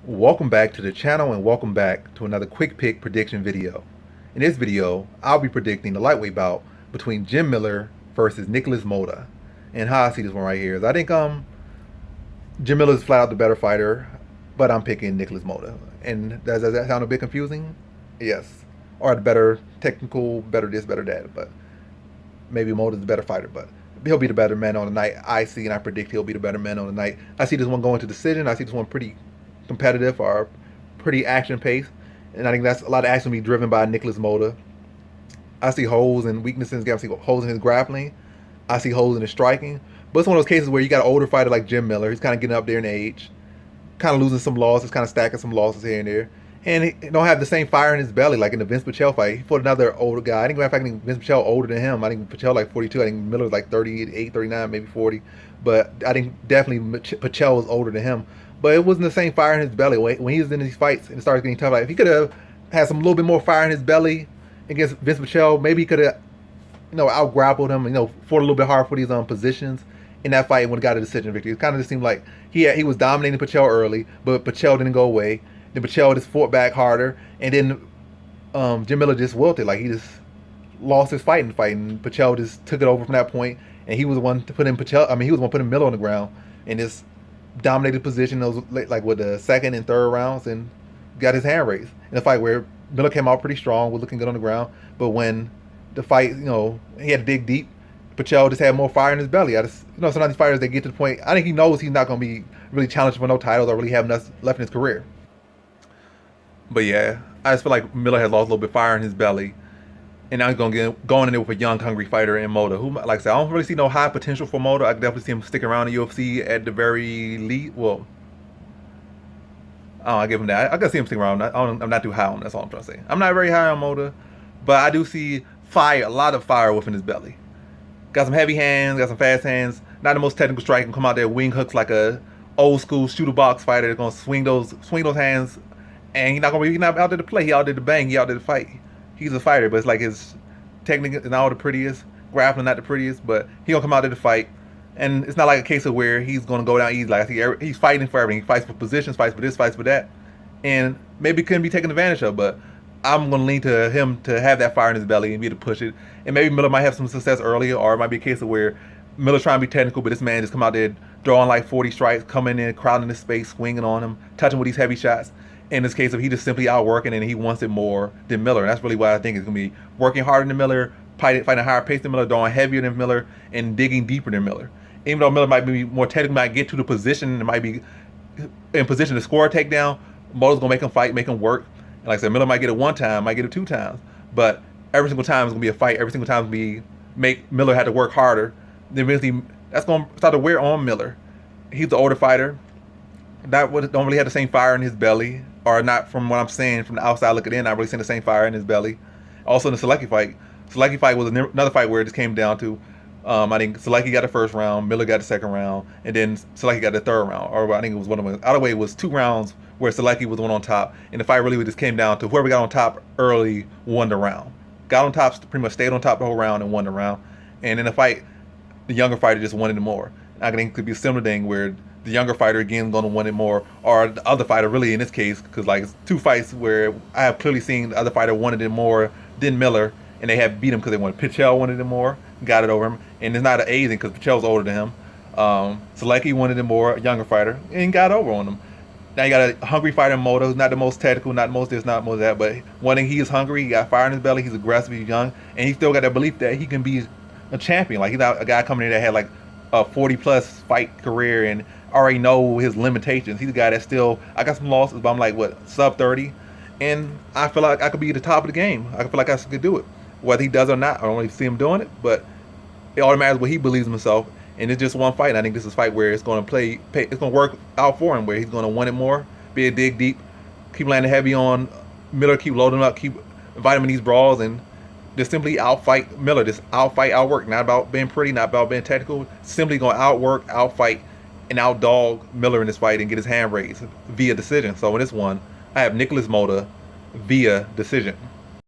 Welcome back to the channel and welcome back to another quick pick prediction video. In this video, I'll be predicting the lightweight bout between Jim Miller versus Nikolas Motta. And how I see this one right here is I think Jim Miller is flat out the better fighter, but I'm picking Nikolas Motta. And does that sound a bit confusing? Yes. Or the better technical, better this, better that, but maybe Motta's the better fighter, but he'll be the better man on the night. I see and I predict he'll be the better man on the night. I see this one going to decision. I see this one pretty competitive or pretty action paced, and I think that's a lot of action will be driven by Nikolas Motta. I see holes and weaknesses. I see holes in his grappling. I see holes in his striking. But it's one of those cases where you got an older fighter like Jim Miller. He's kind of getting up there in age, kind of losing some losses, kind of stacking some losses here and there. And he don't have the same fire in his belly like in the Vince Pichel fight. He fought another older guy. I think, in fact, I think Vince Pichel older than him. I think Pichel like 42. I think Miller was like 38, 39, maybe 40. But I think definitely Pichel was older than him. But it wasn't the same fire in his belly when he was in these fights and it started getting tough. Like if he could have had some little bit more fire in his belly against Vince Pichel, maybe he could have, out grappled him. Fought a little bit hard for these positions in that fight and would have got a decision victory. It kind of just seemed like he was dominating Pichel early, but Pichel didn't go away. Then Pichel just fought back harder, and then Jim Miller just wilted. Like he just lost his fight, and Pichel just took it over from that point, and he was the one to put in Pichel. I mean, he was the one putting Miller on the ground and just dominated position those like with the second and third rounds, and got his hand raised in a fight where Miller came out pretty strong, was looking good on the ground. But when the fight, he had to dig deep. Pichel just had more fire in his belly. Sometimes these fighters they get to the point. I think he knows he's not going to be really challenged for no titles or really have enough left in his career. But yeah, I just feel like Miller has lost a little bit of fire in his belly, and now he's going in there with a young, hungry fighter in Motta. Who, like I said, I don't really see no high potential for Motta. I can definitely see him sticking around in the UFC at the very least. Well, I give him that. I can see him sticking around. I'm not too high on him. That's all I'm trying to say. I'm not very high on Motta, but I do see fire, a lot of fire within his belly. Got some heavy hands, got some fast hands. Not the most technical striking. Come out there wing hooks like a old school shooter box fighter. That's gonna swing those hehands, and he's not out there to play. He out there to bang. He out there to fight. He's a fighter, but it's like his technique is not the prettiest, grappling not the prettiest, but he gonna come out there to fight. And it's not like a case of where he's gonna go down easy. Like he's fighting for everything. He fights for positions, fights for this, fights for that, and maybe couldn't be taken advantage of. But I'm gonna lean to him to have that fire in his belly and be able to push it. And maybe Miller might have some success earlier, or it might be a case of where Miller's trying to be technical, but this man just come out there drawing like 40 strikes, coming in, crowding the space, swinging on him, touching with these heavy shots. In this case of he just simply outworking and he wants it more than Miller. And that's really what I think is going to be working harder than Miller, fighting a higher pace than Miller, drawing heavier than Miller, and digging deeper than Miller. Even though Miller might be more technical, might get to the position, and might be in position to score a takedown, Motta's going to make him fight, make him work. And like I said, Miller might get it one time, might get it two times, but every single time is going to be a fight. Every single time is going to be make Miller have to work harder. Then eventually that's going to start to wear on Miller. He's the older fighter. Don't really have the same fire in his belly, or not from what I'm saying from the outside looking in. Not really seeing the same fire in his belly. Also in the Selecki fight was another fight where it just came down to, I think Selecki got the first round, Miller got the second round, and then Selecki got the third round. Or I think it was one of them. Either way, it was 2 rounds where Selecki was the one on top, and the fight really just came down to whoever got on top early won the round. Got on top, pretty much stayed on top the whole round and won the round. And in the fight, the younger fighter just wanted it more. I think it could be a similar thing where the younger fighter again is going to want it more, or the other fighter really in this case, because like it's 2 fights where I have clearly seen the other fighter wanted it more than Miller, and they have beat him because they wanted. Pichel wanted it more, got it over him, and it's not an Asian because Pichel's older than him. Selecki wanted it more, a younger fighter, and got over on him. Now you got a hungry fighter in Motta, who's not the most technical, not the most this, not the most that, but one thing, he is hungry, he got fire in his belly, he's aggressive, he's young, and he still got that belief that he can be a champion. Like he's not a guy coming in that had like a 40+ fight career and already know his limitations. He's a guy that still, I got some losses, but I'm like, what, sub 30? And I feel like I could be at the top of the game. I feel like I could do it. Whether he does or not, I don't really see him doing it, but it all matters what he believes in himself. And it's just one fight. And I think this is a fight where it's going to it's going to work out for him, where he's going to want it more, be a dig deep, keep landing heavy on Miller, keep loading up, keep inviting him in these brawls, and just simply outfight Miller, just outwork. Not about being pretty, not about being technical. Simply going to outwork, outfight, and outdog Miller in this fight and get his hand raised via decision. So in this one, I have Nikolas Motta via decision.